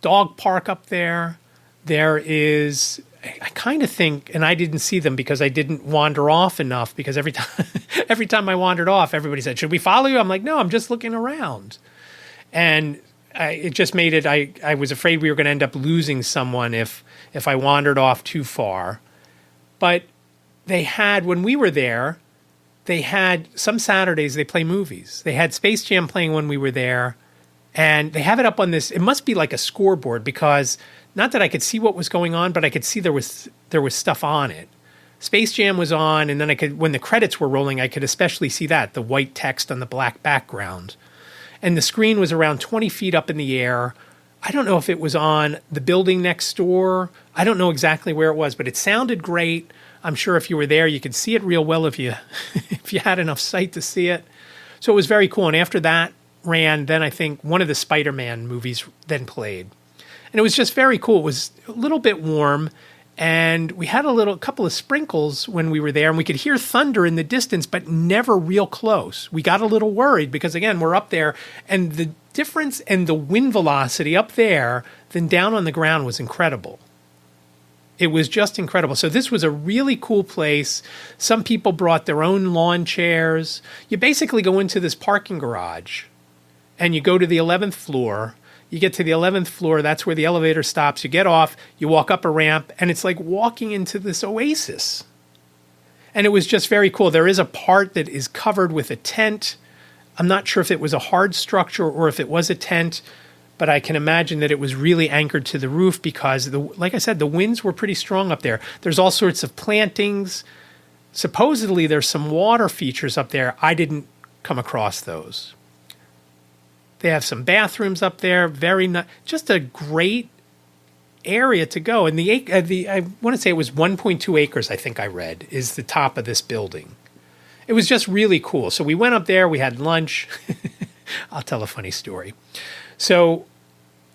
Speaker 1: dog park up there. There is, I kind of think, and I didn't see them because I didn't wander off enough, because every time I wandered off, everybody said, "Should we follow you?" I'm like, "No, I'm just looking around." And it just made it, I was afraid we were going to end up losing someone if I wandered off too far. But when we were there, they had, some Saturdays they play movies. They had Space Jam playing when we were there, and they have it up on this, it must be like a scoreboard, because not that I could see what was going on, but I could see there was stuff on it. Space Jam was on, and then when the credits were rolling, I could especially see that, the white text on the black background. And the screen was around 20 feet up in the air. I don't know if it was on the building next door. I don't know exactly where it was, but it sounded great. I'm sure if you were there, you could see it real well if you had enough sight to see it. So it was very cool. And after that ran, then I think one of the Spider-Man movies then played. And it was just very cool. It was a little bit warm, and we had a couple of sprinkles when we were there, and we could hear thunder in the distance, but never real close. We got a little worried because, again, we're up there, and the difference in the wind velocity up there than down on the ground was incredible. It was just incredible. So this was a really cool place. Some people brought their own lawn chairs. You basically go into this parking garage, and you go to the 11th floor. You get to the 11th floor, that's where the elevator stops. You get off, you walk up a ramp, and it's like walking into this oasis. And it was just very cool. There is a part that is covered with a tent. I'm not sure if it was a hard structure or if it was a tent, but I can imagine that it was really anchored to the roof because, like I said, the winds were pretty strong up there. There's all sorts of plantings. Supposedly, there's some water features up there. I didn't come across those. They have some bathrooms up there. Just a great area to go. And I want to say it was 1.2 acres, I think I read, is the top of this building. It was just really cool. So we went up there. We had lunch. I'll tell a funny story. So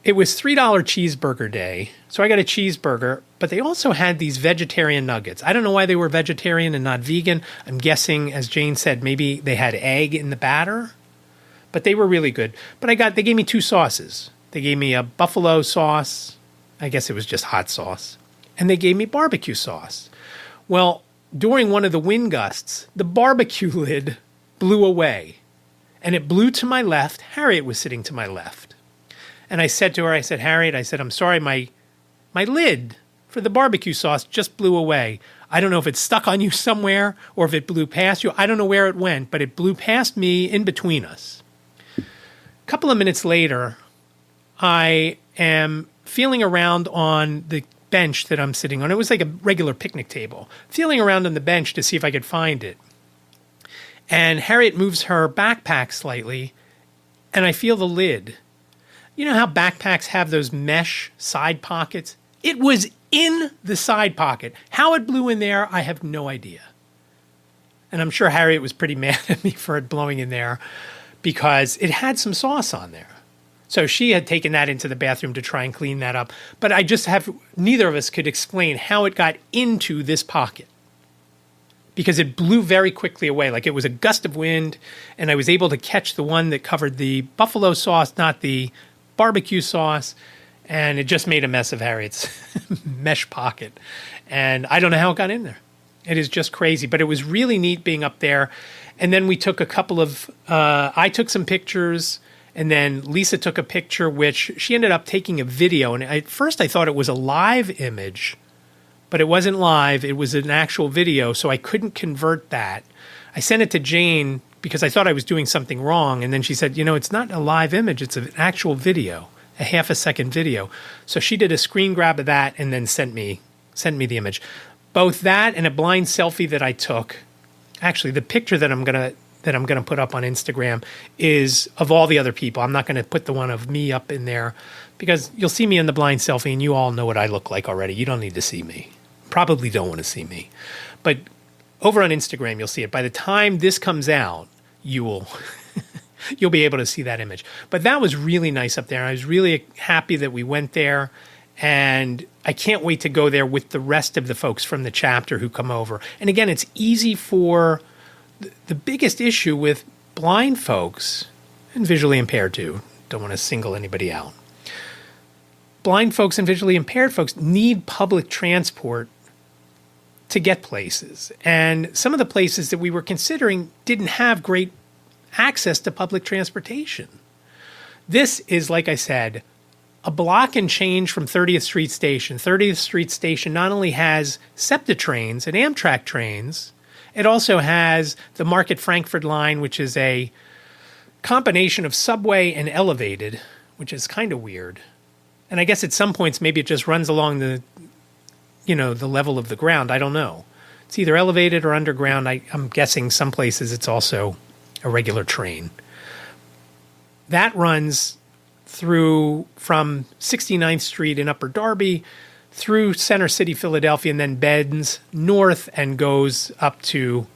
Speaker 1: it was $3 cheeseburger day. So I got a cheeseburger, but they also had these vegetarian nuggets. I don't know why they were vegetarian and not vegan. I'm guessing, as Jane said, maybe they had egg in the batter. But they were really good. But they gave me 2 sauces. They gave me a buffalo sauce. I guess it was just hot sauce. And they gave me barbecue sauce. Well, during one of the wind gusts, the barbecue lid blew away. And it blew to my left. Harriet was sitting to my left. And I said to her, Harriet, I'm sorry, my my lid for the barbecue sauce just blew away. I don't know if it stuck on you somewhere or if it blew past you. I don't know where it went, but it blew past me in between us. A couple of minutes later, I am feeling around on the bench that I'm sitting on. It was like a regular picnic table. Feeling around on the bench to see if I could find it. And Harriet moves her backpack slightly, and I feel the lid. You know how backpacks have those mesh side pockets? It was in the side pocket. How it blew in there, I have no idea. And I'm sure Harriet was pretty mad at me for it blowing in there because it had some sauce on there. So she had taken that into the bathroom to try and clean that up. But neither of us could explain how it got into this pocket because it blew very quickly away. Like it was a gust of wind, and I was able to catch the one that covered the buffalo sauce, not the barbecue sauce. And it just made a mess of Harriet's mesh pocket. And I don't know how it got in there. It is just crazy. But it was really neat being up there. And then we took I took some pictures. And then Lisa took a picture, which she ended up taking a video. And at first I thought it was a live image, but it wasn't live. It was an actual video, so I couldn't convert that. I sent it to Jane because I thought I was doing something wrong. And then she said, it's not a live image. It's an actual video, a half-a-second video. So she did a screen grab of that and then sent me the image. Both that and a blind selfie that I took. Actually, the picture that I'm going to put up on Instagram is of all the other people. I'm not going to put the one of me up in there because you'll see me in the blind selfie and you all know what I look like already. You don't need to see me. Probably don't want to see me. But over on Instagram, you'll see it. By the time this comes out, you'll be able to see that image. But that was really nice up there. I was really happy that we went there. And I can't wait to go there with the rest of the folks from the chapter who come over. And again, it's easy for... The biggest issue with blind folks, and visually impaired too, don't want to single anybody out. Blind folks and visually impaired folks need public transport to get places. And some of the places that we were considering didn't have great access to public transportation. This is, like I said, a block and change from 30th Street Station. 30th Street Station not only has SEPTA trains and Amtrak trains, it also has the Market Frankford line, which is a combination of subway and elevated, which is kind of weird. And I guess at some points maybe it just runs along the level of the ground. I don't know. It's either elevated or underground. I'm guessing some places it's also a regular train. That runs through from 69th Street in Upper Darby through Center City, Philadelphia, and then bends north and goes up to,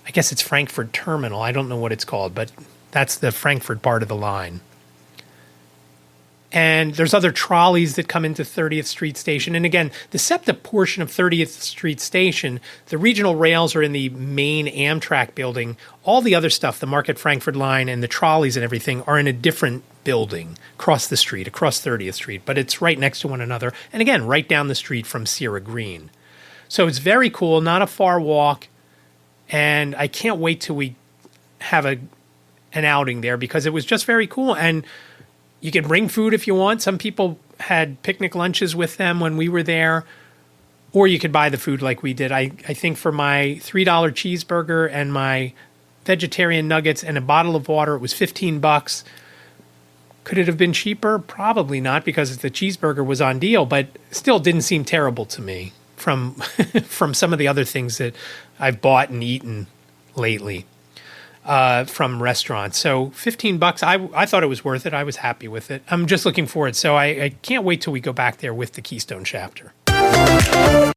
Speaker 1: I guess it's Frankfurt Terminal. I don't know what it's called, but that's the Frankfurt part of the line. And there's other trolleys that come into 30th Street Station. And again, the SEPTA portion of 30th Street Station, the regional rails are in the main Amtrak building. All the other stuff, the Market Frankford line and the trolleys and everything, are in a different building across the street, across 30th Street. But it's right next to one another. And again, right down the street from Cira Green. So it's very cool, not a far walk. And I can't wait till we have an outing there because it was just very cool. And you can bring food if you want. Some people had picnic lunches with them when we were there. Or you could buy the food like we did. I think for my $3 cheeseburger and my vegetarian nuggets and a bottle of water, it was $15. Could it have been cheaper? Probably not because the cheeseburger was on deal, but still didn't seem terrible to me from from some of the other things that I've bought and eaten lately. From restaurants. So $15, I thought it was worth it. I was happy with it. I'm just looking forward. So I can't wait till we go back there with the Keystone Chapter.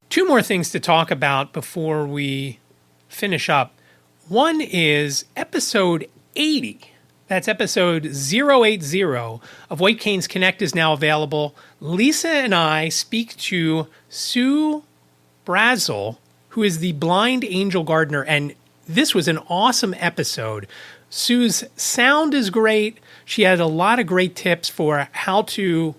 Speaker 1: Two more things to talk about before we finish up. One is episode 80. That's episode 080 of White Canes Connect is now available. Lisa and I speak to Sue Brazel, who is the blind angel gardener, and this was an awesome episode. Sue's sound is great. She had a lot of great tips for how to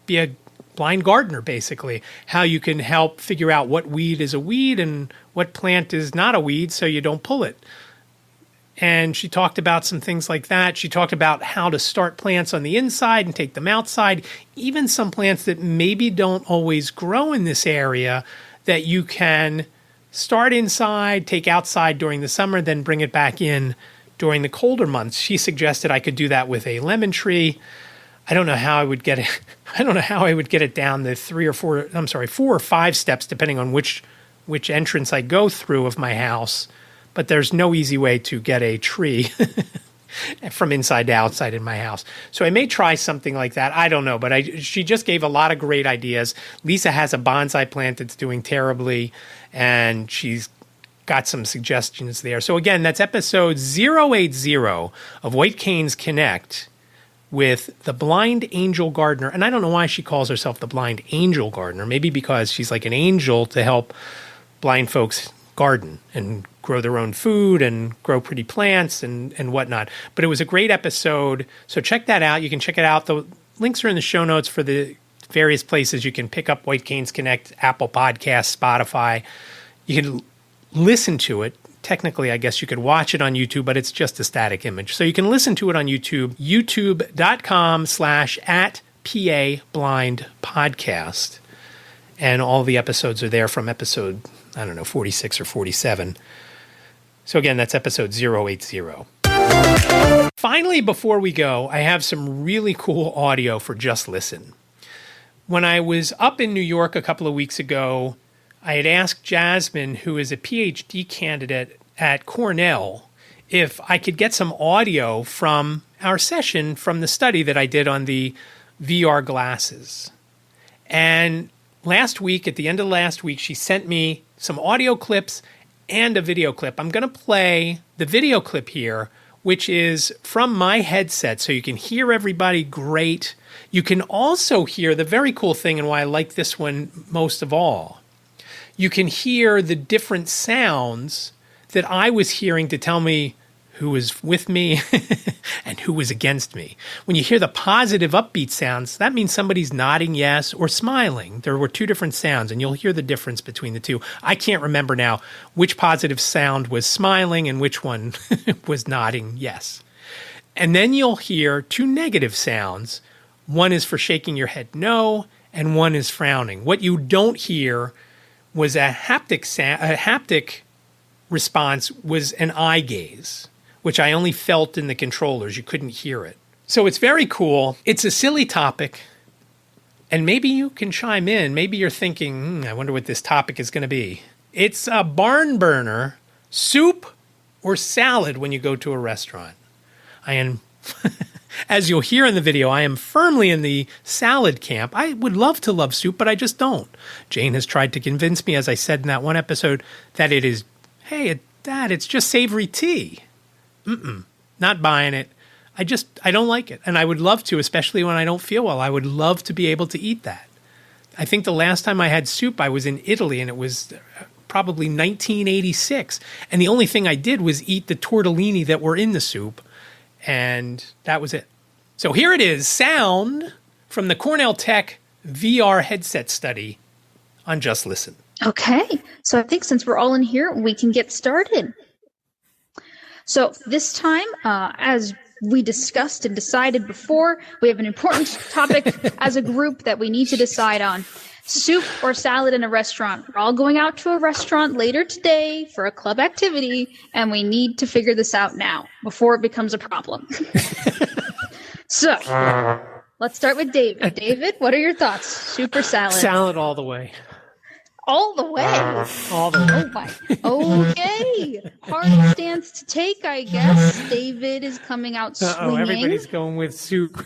Speaker 1: be a blind gardener, basically. How you can help figure out what weed is a weed and what plant is not a weed so you don't pull it. And she talked about some things like that. She talked about how to start plants on the inside and take them outside, even some plants that maybe don't always grow in this area that you can start inside, take outside during the summer, then bring it back in during the colder months. She suggested I could do that with a lemon tree. I don't know how I would get it. I don't know how I would get it down the 4 or 5 steps, depending on which entrance I go through of my house. But there's no easy way to get a tree from inside to outside in my house. So I may try something like that. I don't know, but she just gave a lot of great ideas. Lisa has a bonsai plant that's doing terribly, and she's got some suggestions there. So again, that's episode 080 of White Canes Connect with the blind angel gardener. And I don't know why she calls herself the blind angel gardener. Maybe because she's like an angel to help blind folks garden and grow their own food and grow pretty plants and whatnot. But it was a great episode. So check that out. You can check it out. The links are in the show notes for the various places you can pick up White Canes Connect, Apple Podcasts, Spotify. You can listen to it. Technically, I guess you could watch it on YouTube, but it's just a static image. So you can listen to it on YouTube, youtube.com/@PABlindPodcast. And all the episodes are there from episode, 46 or 47. So again, that's episode 080. Finally, before we go, I have some really cool audio for Just Listen. When I was up in New York a couple of weeks ago, I had asked Jasmine, who is a PhD candidate at Cornell, if I could get some audio from our session from the study that I did on the VR glasses. And last week, at the end of last week, she sent me some audio clips and a video clip. I'm going to play the video clip here, which is from my headset, so you can hear everybody great. You can also hear the very cool thing, and why I like this one most of all. You can hear the different sounds that I was hearing to tell me who was with me and who was against me. When you hear the positive upbeat sounds, that means somebody's nodding yes or smiling. There were 2 different sounds, and you'll hear the difference between the 2. I can't remember now which positive sound was smiling and which one was nodding yes. And then you'll hear 2 negative sounds. One is for shaking your head no, and one is frowning. What you don't hear was a haptic response was an eye gaze, which I only felt in the controllers. You couldn't hear it. So it's very cool. It's a silly topic, and maybe you can chime in. Maybe you're thinking, I wonder what this topic is going to be. It's a barn burner, soup or salad when you go to a restaurant. I am, as you'll hear in the video, I am firmly in the salad camp. I would love to love soup, but I just don't. Jane has tried to convince me, as I said in that one episode, that it is, hey, Dad, it's just savory tea. Not buying it. I don't like it. And I would love to, especially when I don't feel well. I would love to be able to eat that. I think the last time I had soup, I was in Italy, and it was probably 1986. And the only thing I did was eat the tortellini that were in the soup. And that was it. So here it is, sound from the Cornell Tech VR headset study on Just Listen.
Speaker 3: Okay, so I think since we're all in here, we can get started. So this time, as we discussed and decided before, we have an important topic as a group that we need to decide on. Soup or salad in a restaurant. We're all going out to a restaurant later today for a club activity, and we need to figure this out now before it becomes a problem. So, let's start with David. David, what are your thoughts? Soup or salad?
Speaker 1: Salad all the way.
Speaker 3: All the way.
Speaker 1: All the way.
Speaker 3: Oh my. Okay. Hard stance to take, I guess. David is coming out swinging.
Speaker 1: Everybody's going with soup.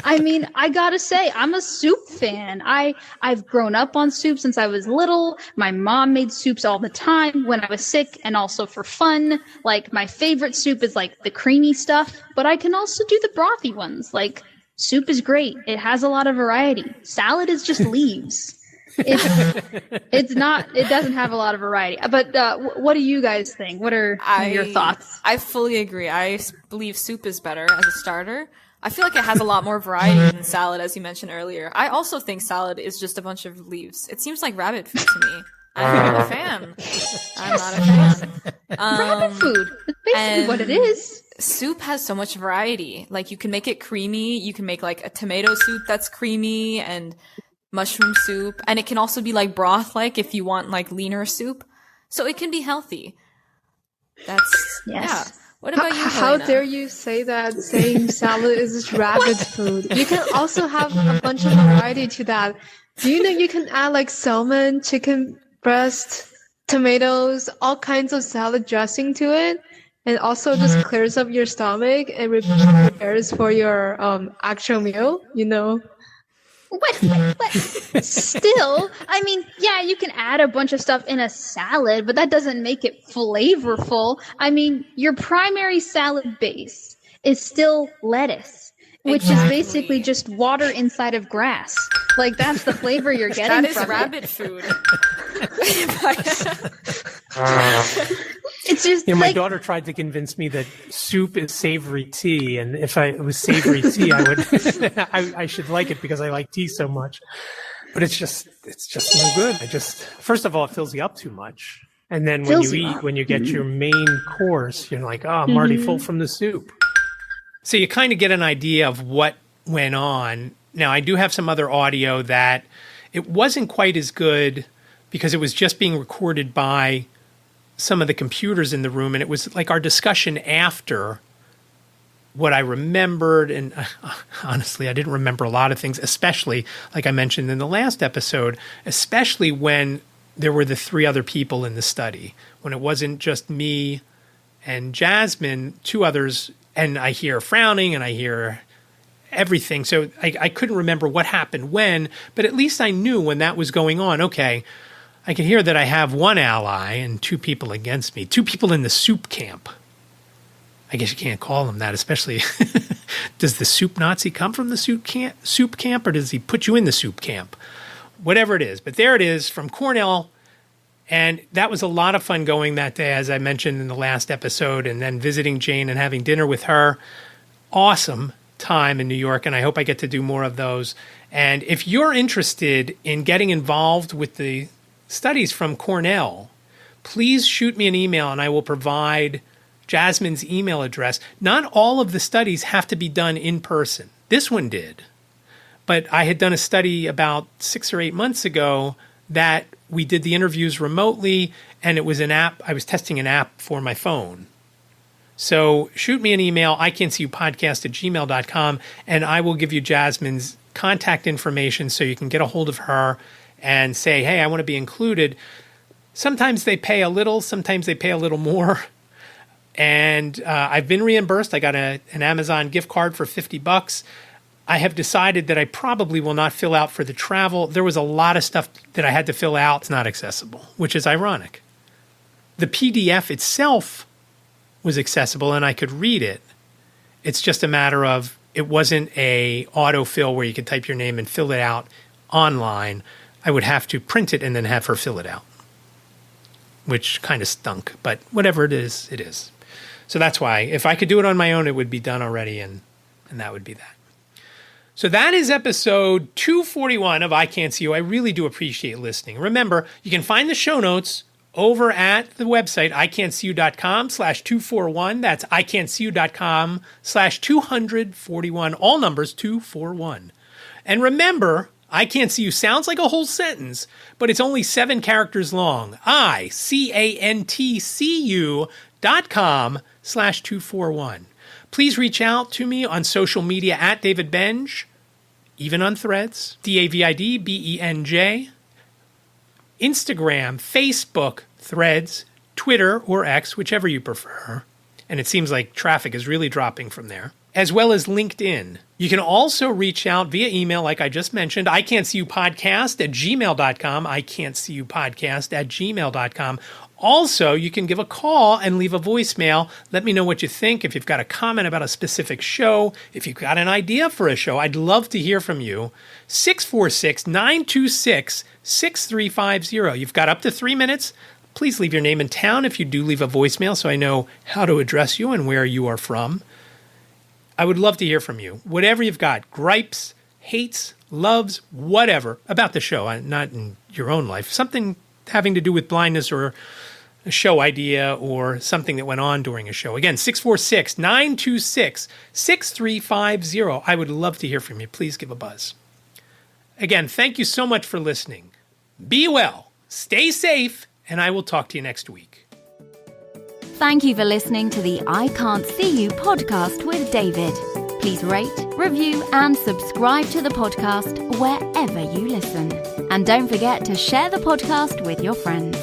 Speaker 3: I mean, I gotta say, I'm a soup fan. I've grown up on soup since I was little. My mom made soups all the time when I was sick and also for fun. Like, my favorite soup is like the creamy stuff, but I can also do the brothy ones. Like, soup is great. It has a lot of variety. Salad is just leaves. It's not, it doesn't have a lot of variety. But what do you guys think? What are your thoughts?
Speaker 4: I fully agree. I believe soup is better as a starter. I feel like it has a lot more variety than salad, as you mentioned earlier. I also think salad is just a bunch of leaves. It seems like rabbit food to me. I'm not a fan. I'm not a fan.
Speaker 3: Rabbit food. but it is.
Speaker 4: Soup has so much variety. Like, you can make it creamy. You can make like a tomato soup that's creamy, and mushroom soup. And it can also be like broth-like if you want like leaner soup. So it can be healthy. That's,
Speaker 3: Yes.
Speaker 4: yeah. What about you,
Speaker 5: How
Speaker 4: Helena?
Speaker 5: dare you say that saying salad is rabbit food? You can also have a bunch of variety to that. Do you know you can add like salmon, chicken breast, tomatoes, all kinds of salad dressing to it, and also just clears up your stomach and prepares for your actual meal, you know?
Speaker 3: What? Still, I mean, yeah, you can add a bunch of stuff in a salad, but that doesn't make it flavorful. I mean, your primary salad base is still lettuce, which is basically just water inside of grass. Like, that's the flavor you're getting
Speaker 4: That is
Speaker 3: from
Speaker 4: rabbit food.
Speaker 3: It's just
Speaker 6: You know, my
Speaker 3: like,
Speaker 6: daughter tried to convince me that soup is savory tea, and if it was savory tea, I would, I should like it because I like tea so much. But it's just no good. First of all, it fills you up too much, and then when
Speaker 3: Fills
Speaker 6: you
Speaker 3: you
Speaker 6: eat,
Speaker 3: up.
Speaker 6: when you get your main course, you're like, oh, I'm already full from the soup.
Speaker 1: So you kind of get an idea of what went on. Now, I do have some other audio that it wasn't quite as good because it was just being recorded by some of the computers in the room, and it was like our discussion after what I remembered. And honestly, I didn't remember a lot of things, especially like I mentioned in the last episode, especially when there were the three other people in the study, when it wasn't just me and Jasmine, two others, and I hear frowning and I hear everything. So I couldn't remember what happened when, but at least I knew when that was going on. Okay, I can hear that I have one ally and two people against me, two people in the soup camp. I guess you can't call them that, especially does the soup Nazi come from the soup camp, or does he put you in the soup camp? Whatever it is. But there it is from Cornell. And that was a lot of fun going that day, as I mentioned in the last episode, and then visiting Jane and having dinner with her. Awesome time in New York, and I hope I get to do more of those. And if you're interested in getting involved with the studies from Cornell, please shoot me an email and I will provide Jasmine's email address. Not all of the studies have to be done in person. This one did. But I had done a study about 6 or 8 months ago that we did the interviews remotely, and it was an app. I was testing an app for my phone. So shoot me an email, iCantCUpodcast@gmail.com, and I will give you Jasmine's contact information so you can get a hold of her and say, hey, I want to be included. Sometimes they pay a little, sometimes they pay a little more. And I've been reimbursed. I got an Amazon gift card for $50. I have decided that I probably will not fill out for the travel. There was a lot of stuff that I had to fill out. It's not accessible, which is ironic. The PDF itself was accessible and I could read it. It's just a matter of it wasn't a autofill where you could type your name and fill it out online. I would have to print it and then have her fill it out, which kind of stunk. But whatever it is, it is. So that's why. If I could do it on my own, it would be done already, and that would be that. So that is episode 241 of iCantCU. I really do appreciate listening. Remember, you can find the show notes over at the website, iCantCU.com/241. That's iCantCU.com/241. All numbers 241. And remember, iCantCU sounds like a whole sentence, but it's only 7 characters long. iCantCU.com/241. Please reach out to me on social media at David Benj, even on Threads, DavidBenj, Instagram, Facebook, Threads, Twitter, or X, whichever you prefer. And it seems like traffic is really dropping from there, as well as LinkedIn. You can also reach out via email, like I just mentioned, iCantCUpodcast@gmail.com, iCantCUpodcast@gmail.com. Also, you can give a call and leave a voicemail. Let me know what you think. If you've got a comment about a specific show, if you've got an idea for a show, I'd love to hear from you. 646-926-6350. You've got up to 3 minutes. Please leave your name and town if you do leave a voicemail so I know how to address you and where you are from. I would love to hear from you. Whatever you've got, gripes, hates, loves, whatever, about the show, not in your own life. Something having to do with blindness or a show idea or something that went on during a show. Again, 646-926-6350. I would love to hear from you. Please give a buzz. Again, thank you so much for listening. Be well, stay safe, and I will talk to you next week.
Speaker 2: Thank you for listening to the I Can't See You podcast with David. Please rate, review, and subscribe to the podcast wherever you listen. And don't forget to share the podcast with your friends.